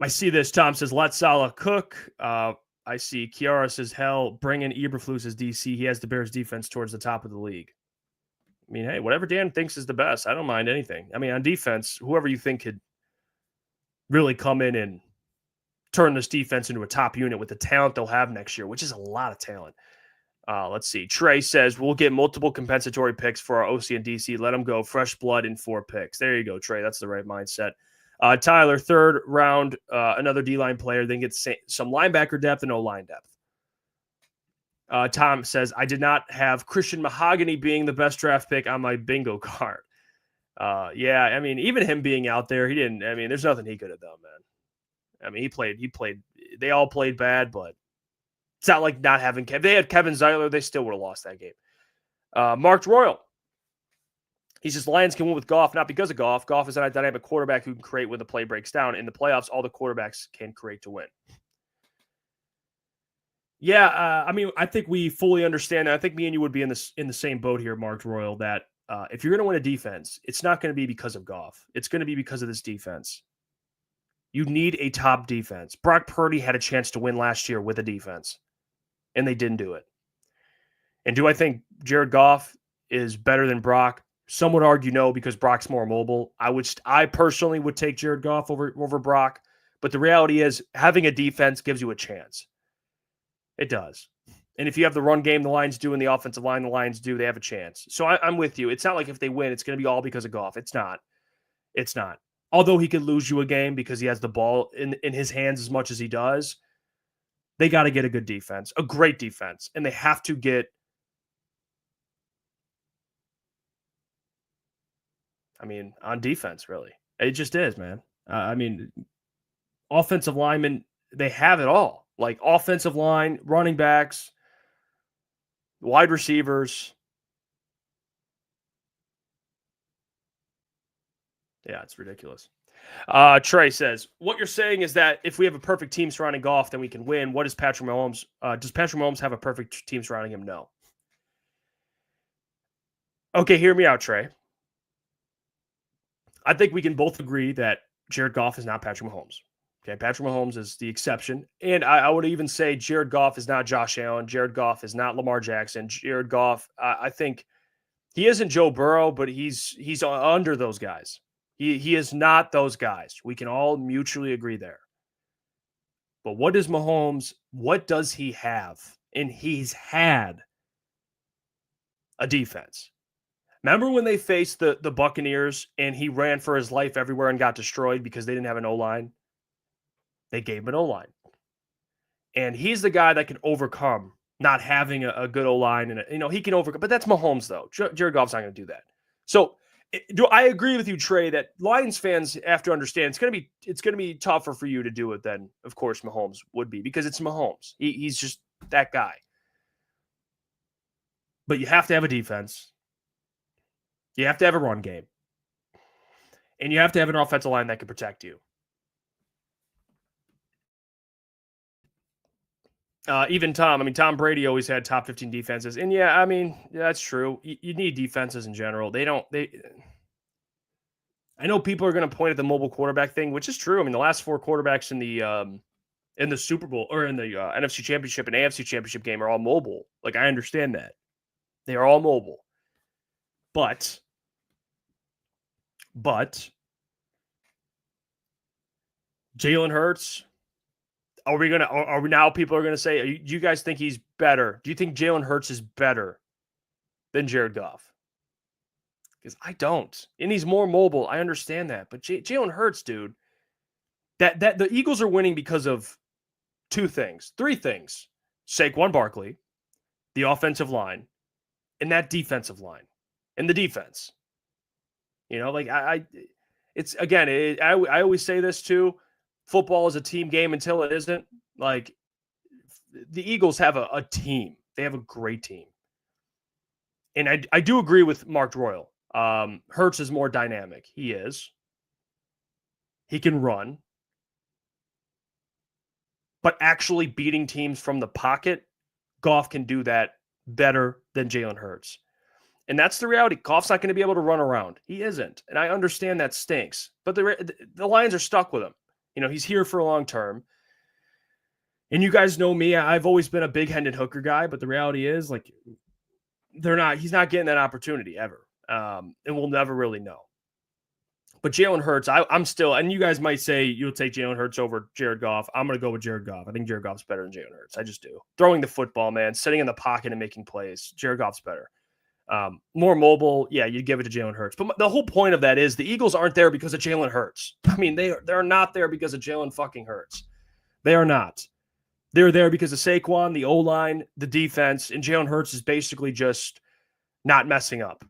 see this. Tom says, let Salah cook. I see Kiara says, hell, bring in Eberflus as DC. He has the Bears defense towards the top of the league. I mean, hey, whatever Dan thinks is the best. I don't mind anything. I mean, on defense, whoever you think could really come in and turn this defense into a top unit with the talent they'll have next year, which is a lot of talent. Let's see. Trey says, we'll get multiple compensatory picks for our OC and DC. Let them go. Fresh blood in 4 picks. There you go, Trey. That's the right mindset. Tyler, 3rd round, another D-line player, then gets some linebacker depth and O-line depth. Tom says, I did not have Christian Mahogany being the best draft pick on my bingo card. Yeah, I mean, even him being out there, there's nothing he could have done, man. I mean, he played, they all played bad, but it's not like not having Kevin. They had Kevin Zeitler, they still would have lost that game. Mark Royal. He says, Lions can win with Goff, not because of Goff. Goff is a dynamic quarterback who can create when the play breaks down. In the playoffs, all the quarterbacks can create to win. Yeah, I think we fully understand. I think me and you would be in the same boat here, Mark Royal, that if you're going to win a defense, it's not going to be because of Goff. It's going to be because of this defense. You need a top defense. Brock Purdy had a chance to win last year with a defense, and they didn't do it. And do I think Jared Goff is better than Brock? Some would argue no, because Brock's more mobile. I personally would take Jared Goff over Brock, but the reality is having a defense gives you a chance. It does. And if you have the run game the Lions do and the offensive line the Lions do, they have a chance. So I'm with you. It's not like if they win, it's going to be all because of Goff. It's not. It's not. Although he could lose you a game because he has the ball in his hands as much as he does, they got to get a good defense, a great defense. And they have to get, on defense, really. It just is, man. Offensive linemen, they have it all. Like offensive line, running backs, wide receivers. Yeah, it's ridiculous. Trey says, what you're saying is that if we have a perfect team surrounding Goff, then we can win. What is Patrick Mahomes? Does Patrick Mahomes have a perfect team surrounding him? No. Okay, hear me out, Trey. I think we can both agree that Jared Goff is not Patrick Mahomes. Okay, Patrick Mahomes is the exception. And I would even say Jared Goff is not Josh Allen. Jared Goff is not Lamar Jackson. Jared Goff, I think he isn't Joe Burrow, but he's under those guys. He is not those guys. We can all mutually agree there. But what does he have? And he's had a defense. Remember when they faced the Buccaneers and he ran for his life everywhere and got destroyed because they didn't have an O-line? They gave him an O-line. And he's the guy that can overcome not having a good O-line. And, he can overcome. But that's Mahomes, though. Jared Goff's not going to do that. So I agree with you, Trey, that Lions fans have to understand it's going to be tougher for you to do it than, of course, Mahomes would be because it's Mahomes. He's just that guy. But you have to have a defense. You have to have a run game. And you have to have an offensive line that can protect you. Even Tom Brady always had top 15 defenses. And yeah, that's true. You need defenses in general. I know people are going to point at the mobile quarterback thing, which is true. The last 4 quarterbacks in the Super Bowl or in the NFC Championship and AFC Championship game are all mobile. Like, I understand that. They are all mobile. But Jalen Hurts, people are going to say, do you guys think he's better? Do you think Jalen Hurts is better than Jared Goff? Because I don't. And he's more mobile. I understand that. But Jalen Hurts, dude, that the Eagles are winning because of three things. Saquon Barkley, the offensive line, and that defensive line, and the defense. Like it's again, I always say this too. Football is a team game until it isn't. Like the Eagles have a team. They have a great team. And I do agree with Mark Royal. Hurts is more dynamic. He is. He can run. But actually beating teams from the pocket, Goff can do that better than Jalen Hurts. And that's the reality. Goff's not going to be able to run around. He isn't. And I understand that stinks. But the Lions are stuck with him. He's here for a long term. And you guys know me. I've always been a big Hendon Hooker guy. But the reality is, like, he's not getting that opportunity ever. And we'll never really know. But Jalen Hurts, I'm still, and you guys might say you'll take Jalen Hurts over Jared Goff. I'm going to go with Jared Goff. I think Jared Goff's better than Jalen Hurts. I just do. Throwing the football, man, sitting in the pocket and making plays. Jared Goff's better. More mobile, yeah, you give it to Jalen Hurts. But the whole point of that is the Eagles aren't there because of Jalen Hurts. I mean, they're not there because of Jalen fucking Hurts. They are not. They're there because of Saquon, the O-line, the defense, and Jalen Hurts is basically just not messing up.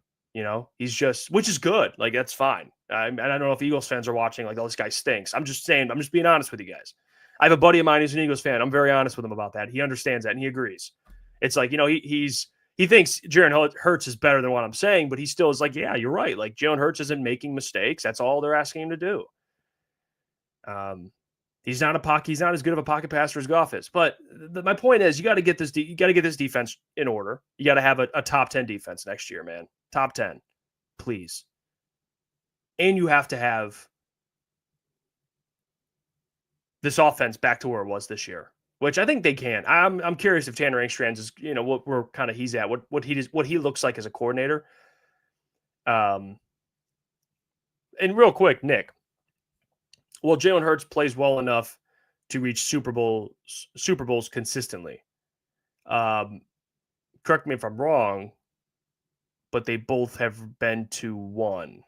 He's just, which is good. Like, that's fine. And I don't know if Eagles fans are watching, like, oh, this guy stinks. I'm just being honest with you guys. I have a buddy of mine who's an Eagles fan. I'm very honest with him about that. He understands that, and he agrees. It's like, he thinks Jalen Hurts is better than what I'm saying, but he still is like, yeah, you're right. Like, Jalen Hurts isn't making mistakes. That's all they're asking him to do. He's not as good of a pocket passer as Goff is. But my point is, you got to get this defense in order. You got to have a top 10 defense next year, man. Top 10, please. And you have to have this offense back to where it was this year, which I think they can. I'm curious if Tanner Engstrand is, what kind of he's at, what he looks like as a coordinator. And real quick, Nick. Well, Jalen Hurts plays well enough to reach Super Bowls consistently. Correct me if I'm wrong, but they both have been to one.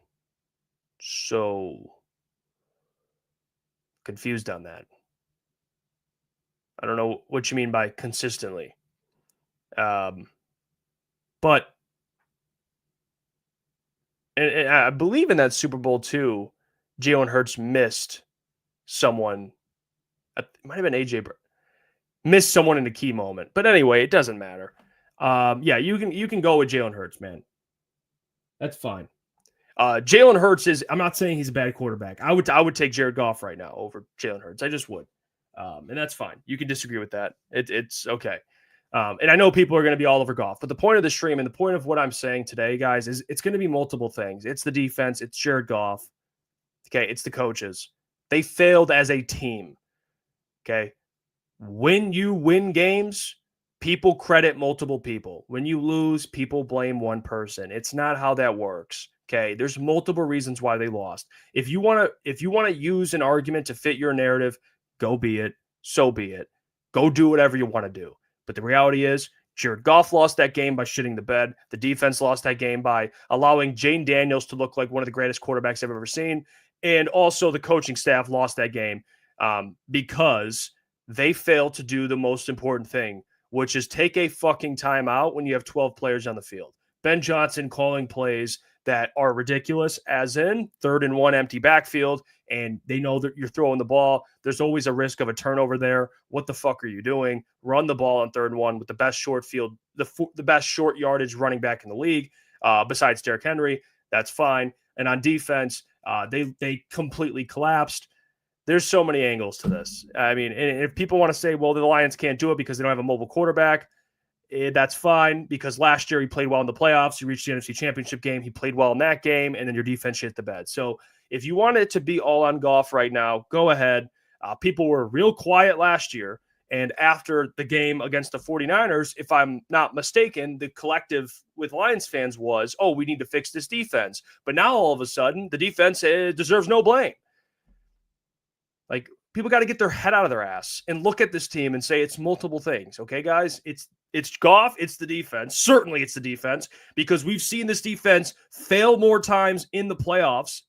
So confused on that. I don't know what you mean by consistently. But and I believe in that Super Bowl too, Jalen Hurts missed someone. It might have been AJ Brown. Missed someone in a key moment. But anyway, it doesn't matter. Yeah, you can go with Jalen Hurts, man. That's fine. Jalen Hurts is, I'm not saying he's a bad quarterback. I would take Jared Goff right now over Jalen Hurts. I just would. And that's fine. You can disagree with that. It's okay. And I know people are going to be all over Goff, but the point of the stream and the point of what I'm saying today, guys, is it's going to be multiple things. It's the defense. It's Jared Goff. Okay. It's the coaches. They failed as a team. Okay. When you win games, people credit multiple people. When you lose, people blame one person. It's not how that works. Okay. There's multiple reasons why they lost. If you want to use an argument to fit your narrative, go be it. So be it. Go do whatever you want to do. But the reality is, Jared Goff lost that game by shitting the bed. The defense lost that game by allowing Jane Daniels to look like one of the greatest quarterbacks I've ever seen. And also the coaching staff lost that game because they failed to do the most important thing, which is take a fucking timeout when you have 12 players on the field. Ben Johnson calling plays that are ridiculous, as in 3rd and 1 empty backfield, and they know that you're throwing the ball. There's always a risk of a turnover there. What the fuck are you doing? Run the ball on 3rd and 1 with the best short field, the best short yardage running back in the league, besides Derrick Henry. That's fine. And on defense, they completely collapsed. There's so many angles to this. I mean, and if people want to say, well, the Lions can't do it because they don't have a mobile quarterback, that's fine, because last year he played well in the playoffs. He reached the NFC Championship game. He played well in that game, and then your defense shit the bed. So if you want it to be all on Goff right now, go ahead. People were real quiet last year, and after the game against the 49ers, if I'm not mistaken, the collective with Lions fans was, oh, we need to fix this defense. But now all of a sudden, the defense deserves no blame. Like, people got to get their head out of their ass and look at this team and say it's multiple things. Okay, guys? It's It's Goff, it's the defense. Certainly it's the defense, because we've seen this defense fail more times in the playoffs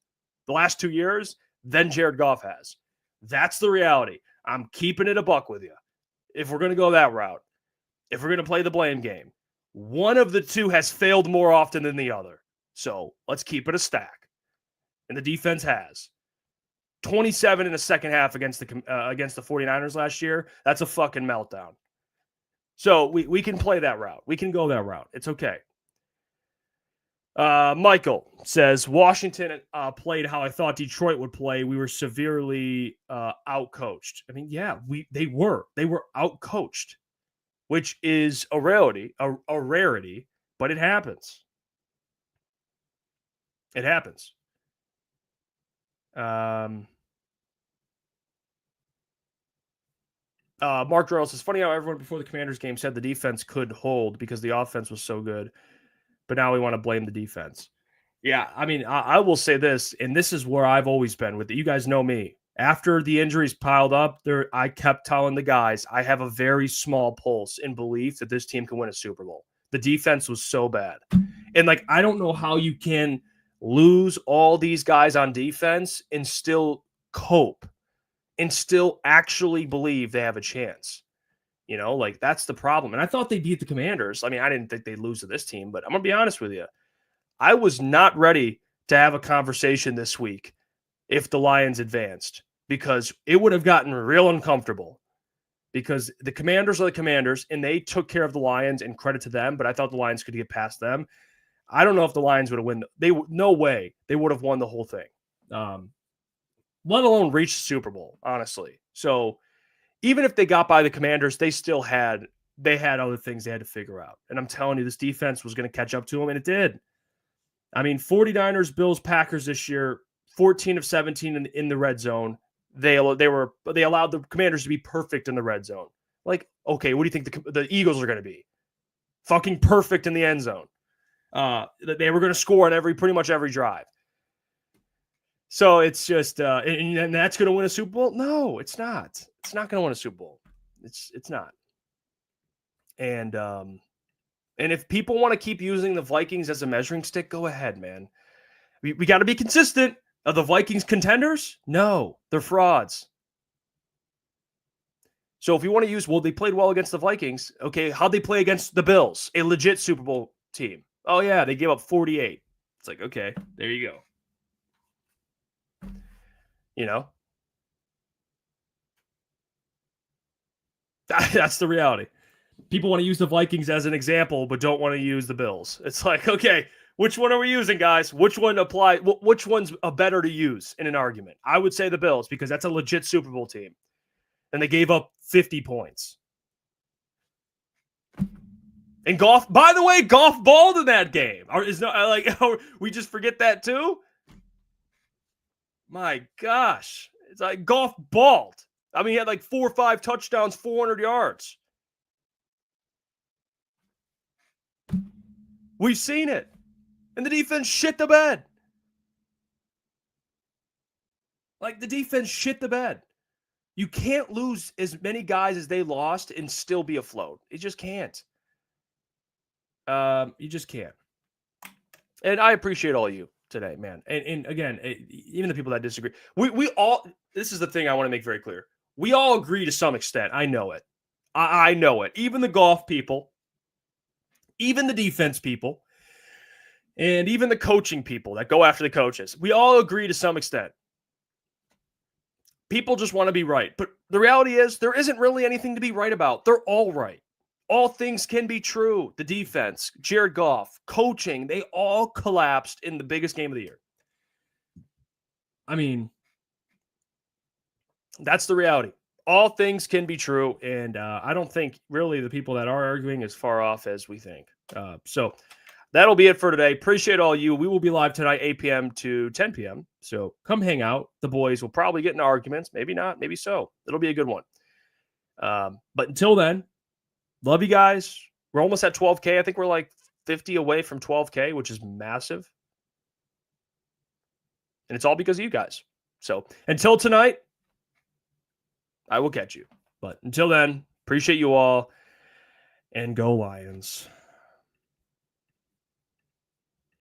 the last 2 years than Jared Goff has. That's the reality. I'm keeping it a buck with you. If we're going to go that route, if we're going to play the blame game, one of the two has failed more often than the other. So let's keep it a stack. And the defense has 27 in the second half against the 49ers last year. That's a fucking meltdown. So we can play that route. We can go that route. It's okay. Michael says, Washington played how I thought Detroit would play. We were severely outcoached. I mean, yeah, they were outcoached, which is a rarity, but it happens. It happens. Mark Durrell says, funny how everyone before the Commanders game said the defense could hold because the offense was so good, but now we want to blame the defense. Yeah, I mean, I will say this, and this is where I've always been with it. You guys know me. After the injuries piled up, I kept telling the guys, I have a very small pulse in belief that this team can win a Super Bowl. The defense was so bad. And, like, I don't know how you can lose all these guys on defense and still cope and still actually believe they have a chance. You know, like, that's the problem. And I thought they beat the Commanders. I mean, I didn't think they'd lose to this team, but I'm going to be honest with you. I was not ready to have a conversation this week if the Lions advanced, because it would have gotten real uncomfortable, because the Commanders are the Commanders and they took care of the Lions, and credit to them, but I thought the Lions could get past them. I don't know if the Lions would have won. No way they would have won the whole thing, let alone reach the Super Bowl, honestly. So even if they got by the Commanders, they still had other things they had to figure out. And I'm telling you, this defense was going to catch up to them, and it did. I mean, 49ers, Bills, Packers this year, 14 of 17 in the red zone. They allowed the Commanders to be perfect in the red zone. Like, okay, what do you think the Eagles are going to be? Fucking perfect in the end zone. They were going to score on pretty much every drive. So it's just, and that's going to win a Super Bowl? No, it's not. It's not going to win a Super Bowl. It's not. And if people want to keep using the Vikings as a measuring stick, go ahead, man. We got to be consistent. Are the Vikings contenders? No, they're frauds. So if you want to use, well, they played well against the Vikings. Okay, how'd they play against the Bills, a legit Super Bowl team? Oh, yeah, they gave up 48. It's like, okay, there you go. You know? That's the reality. People want to use the Vikings as an example, but don't want to use the Bills. It's like, okay, which one are we using, guys? Which one apply? Which one's better to use in an argument? I would say the Bills, because that's a legit Super Bowl team, and they gave up 50 points. And Goff, by the way, Goff balled in that game. We just forget that too? My gosh, it's like Goff balled. I mean, he had like 4 or 5 touchdowns, 400 yards. We've seen it. And the defense shit the bed. Like, the defense shit the bed. You can't lose as many guys as they lost and still be afloat. You just can't. You just can't. And I appreciate all of you today, man. And again, even the people that disagree. We all, this is the thing I want to make very clear. We all agree to some extent. I know it. I know it. Even the Goff people, even the defense people, and even the coaching people that go after the coaches. We all agree to some extent. People just want to be right. But the reality is there isn't really anything to be right about. They're all right. All things can be true. The defense, Jared Goff, coaching, they all collapsed in the biggest game of the year. I mean, that's the reality. All things can be true, and I don't think really the people that are arguing as far off as we think. So that'll be it for today. Appreciate all you. We will be live tonight, 8 p.m. to 10 p.m. So come hang out. The boys will probably get into arguments. Maybe not. Maybe so. It'll be a good one. But until then, love you guys. We're almost at 12K. I think we're like 50 away from 12K, which is massive. And it's all because of you guys. So until tonight, I will catch you. But until then, appreciate you all. and go Lions.